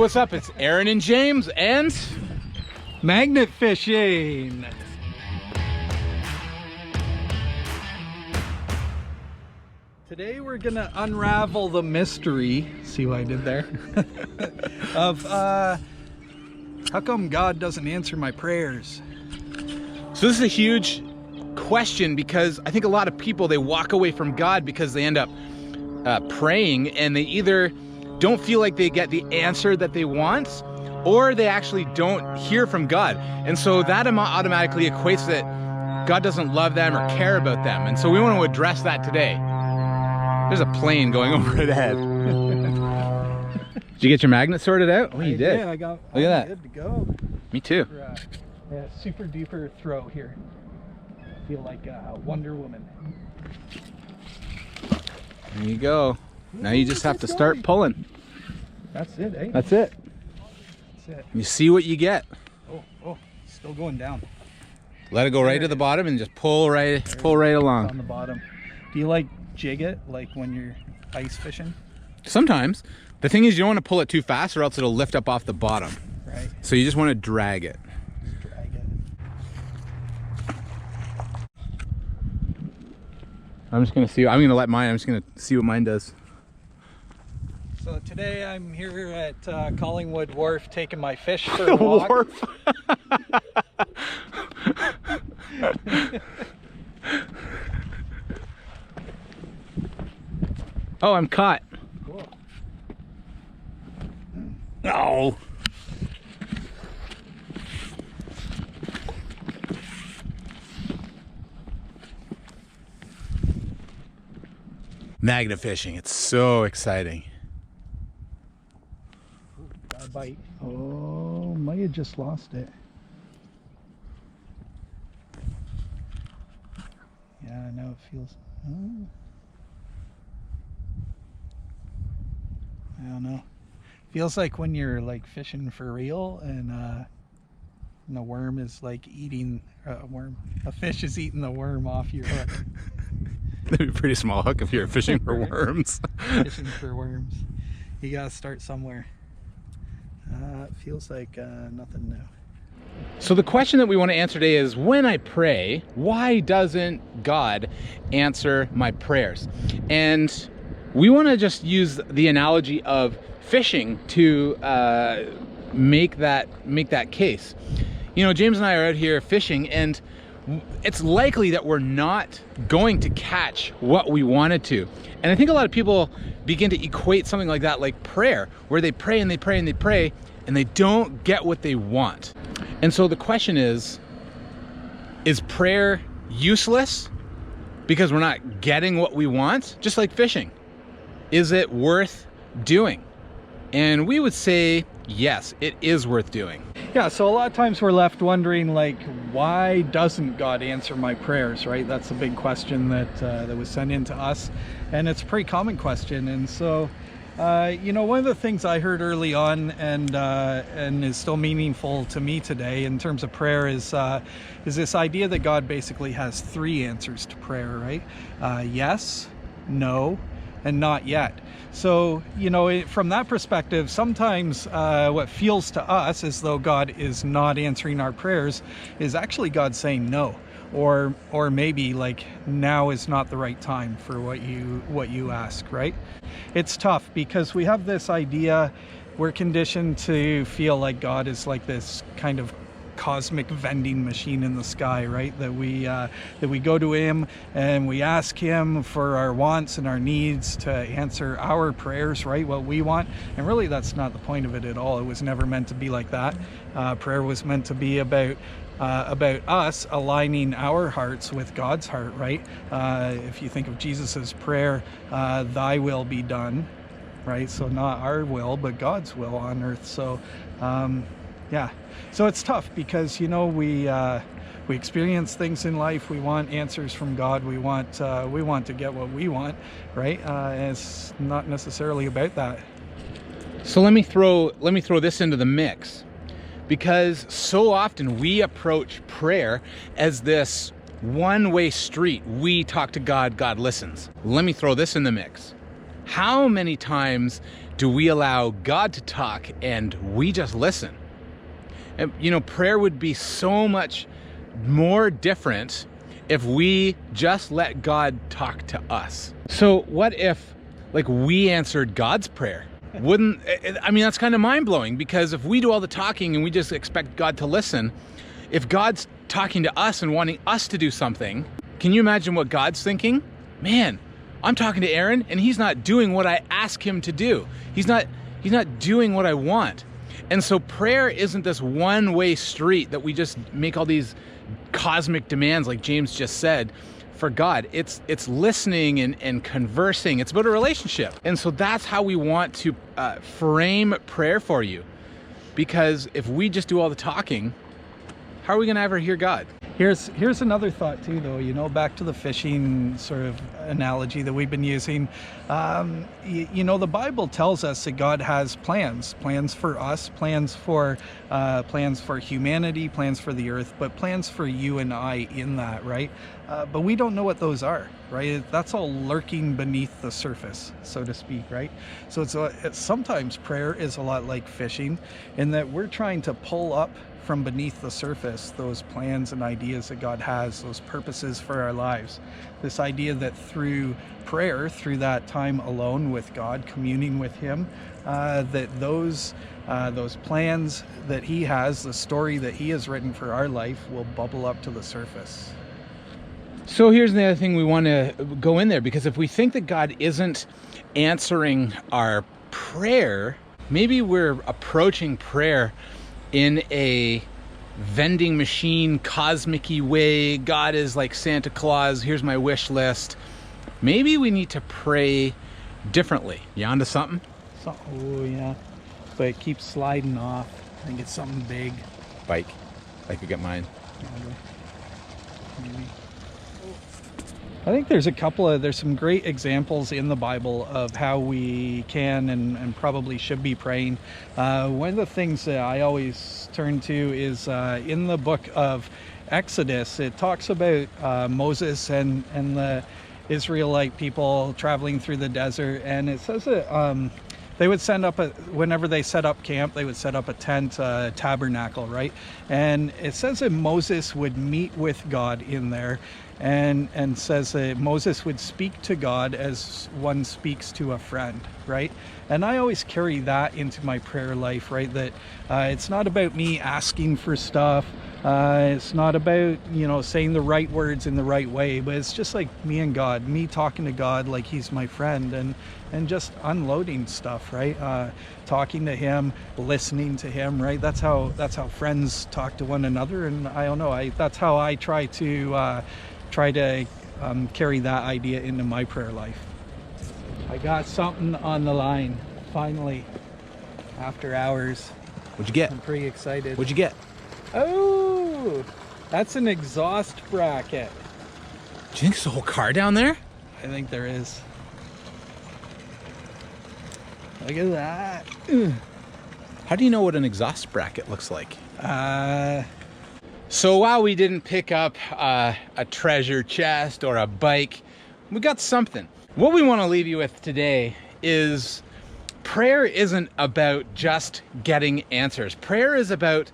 What's up? It's Aaron and James and Magnet fishing. Today we're gonna unravel the mystery, see what I did there, of how come God doesn't answer my prayers? so this is a huge question because I think a lot of people, they walk away from God because they end up praying and they either don't feel like they get the answer that they want, or they actually don't hear from God. And so that automatically equates that God doesn't love them or care about them. And so we want to address that today. There's a plane going overhead. Did you get your magnet sorted out? Oh, you did. Yeah, I got Look at that. good to go. Me too. Yeah, super duper throw here. I feel like Wonder Woman. There you go. Now you just have to start pulling. That's it, eh? That's it. That's it. You see what you get. Oh, still going down. Let it go right to the bottom and just pull right along. On the bottom. Do you like jig it, like when you're ice fishing? Sometimes. The thing is, you don't want to pull it too fast or else it'll lift up off the bottom. Right. So you just want to drag it. Just drag it. I'm just going to let mine, I'm just going to see what mine does. So today I'm here at Collingwood Wharf taking my fish for a walk. Wharf. Oh, I'm caught. Cool. No. Magnet fishing, it's so exciting. Got a bite. Oh, might have just lost it. Yeah, I know it feels. Oh. I don't know. Feels like when you're like fishing for real and the worm is like eating a fish is eating the worm off your hook. That'd be a pretty small hook if you're fishing for worms. Fishing for worms. You gotta start somewhere. It feels like nothing new. So the question that we want to answer today is, when I pray, why doesn't God answer my prayers? And we want to just use the analogy of fishing to make that case. You know, James and I are out here fishing, and it's likely that we're not going to catch what we wanted to. And I think a lot of people begin to equate something like that, like prayer, where they pray and they pray and they pray and they don't get what they want. And so the question is prayer useless because we're not getting what we want? Just like fishing. Is it worth doing? And we would say, yes, it is worth doing. Yeah, so a lot of times we're left wondering, like, why doesn't God answer my prayers, right? That's the big question that was sent in to us, and it's a pretty common question. And so, you know, one of the things I heard early on and is still meaningful to me today in terms of prayer is this idea that God basically has three answers to prayer, right? Yes, no, and not yet. So, you know, from that perspective, sometimes what feels to us as though God is not answering our prayers is actually God saying no, or maybe like now is not the right time for what you ask, right? It's tough because we have this idea, we're conditioned to feel like God is like this kind of cosmic vending machine in the sky, right? That we go to him and we ask him for our wants and our needs to answer our prayers, right? What we want. And really that's not the point of it at all. It was never meant to be like that. Prayer was meant to be about us aligning our hearts with God's heart, right? If you think of Jesus's prayer, thy will be done, right? So not our will, but God's will on earth. So yeah, so it's tough because, you know, we experience things in life. We want answers from God. We want to get what we want, right? And it's not necessarily about that. So let me throw this into the mix, because so often we approach prayer as this one-way street. We talk to God, God listens. Let me throw this in the mix. How many times do we allow God to talk and we just listen? And, you know, prayer would be so much more different if we just let God talk to us. So what if, like, we answered God's prayer? Wouldn't, I mean, that's kind of mind-blowing, because if we do all the talking and we just expect God to listen, if God's talking to us and wanting us to do something, can you imagine what God's thinking? Man, I'm talking to Aaron and he's not doing what I ask him to do. He's not doing what I want. And so prayer isn't this one-way street that we just make all these cosmic demands, like James just said, for God. It's listening and conversing. It's about a relationship. And so that's how we want to frame prayer for you. Because if we just do all the talking, how are we gonna ever hear God? Here's another thought too, though, you know, back to the fishing sort of analogy that we've been using. You know, the Bible tells us that God has plans for us, plans for humanity, plans for the earth, but plans for you and I in that, right? But we don't know what those are, right? That's all lurking beneath the surface, so to speak, right? So it's sometimes prayer is a lot like fishing, in that we're trying to pull up from beneath the surface those plans and ideas that God has, those purposes for our lives. This idea that through prayer, through that time alone with God, communing with Him, that those plans that He has, the story that He has written for our life, will bubble up to the surface. So here's the other thing we want to go in there, because if we think that God isn't answering our prayer, maybe we're approaching prayer in a vending machine, cosmic-y way. God is like Santa Claus, here's my wish list. Maybe we need to pray differently. You onto something? Oh yeah, but it keeps sliding off. I think it's something big. Bike. I could get mine. Maybe. I think there's some great examples in the Bible of how we can and probably should be praying. One of the things that I always turn to is in the book of Exodus. It talks about Moses and the Israelite people traveling through the desert, and it says that they would whenever they set up camp, they would set up a tent, tabernacle, right? And it says that Moses would meet with God in there, and says that Moses would speak to God as one speaks to a friend, right? And I always carry that into my prayer life, right? That it's not about me asking for stuff. It's not about, you know, saying the right words in the right way, but it's just like me and God, me talking to God like He's my friend, and just unloading stuff, right? Talking to Him, listening to Him, right? That's how friends talk to one another. And I don't know, that's how I try to carry that idea into my prayer life. I got something on the line, finally, after hours. What'd you get? I'm pretty excited. What'd you get? Oh, that's an exhaust bracket. Do you think there's a whole car down there? I think there is. Look at that. How do you know what an exhaust bracket looks like? So while we didn't pick up a treasure chest or a bike, we got something. What we want to leave you with today is prayer isn't about just getting answers. Prayer is about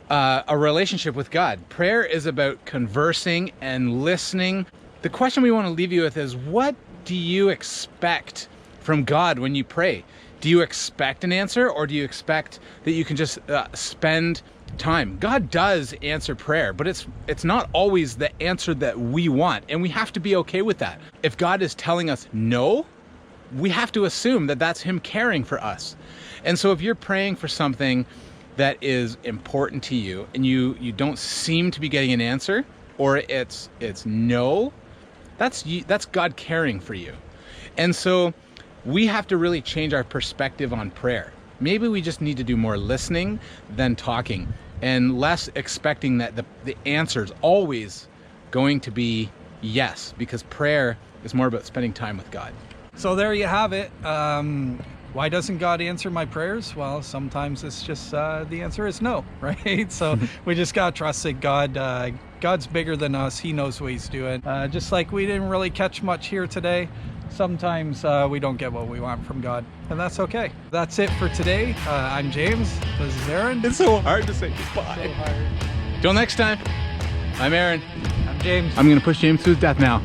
a relationship with God. Prayer is about conversing and listening. The question we want to leave you with is, what do you expect from God when you pray? Do you expect an answer, or do you expect that you can just spend time? God does answer prayer, but it's not always the answer that we want, and we have to be okay with that. If God is telling us no, we have to assume that that's Him caring for us. And so if you're praying for something that is important to you and you don't seem to be getting an answer, or it's no, that's God caring for you. And so we have to really change our perspective on prayer. Maybe we just need to do more listening than talking, and less expecting that the answer is always going to be yes, because prayer is more about spending time with God. So there you have it. Why doesn't God answer my prayers? Well, sometimes it's just the answer is no, right? So we just got to trust that God's bigger than us. He knows what He's doing. Just like we didn't really catch much here today, sometimes we don't get what we want from God, and that's okay. That's it for today. I'm James. This is Aaron. It's so hard to say goodbye. So hard. Till next time, I'm Aaron. I'm James. I'm gonna push James to his death now.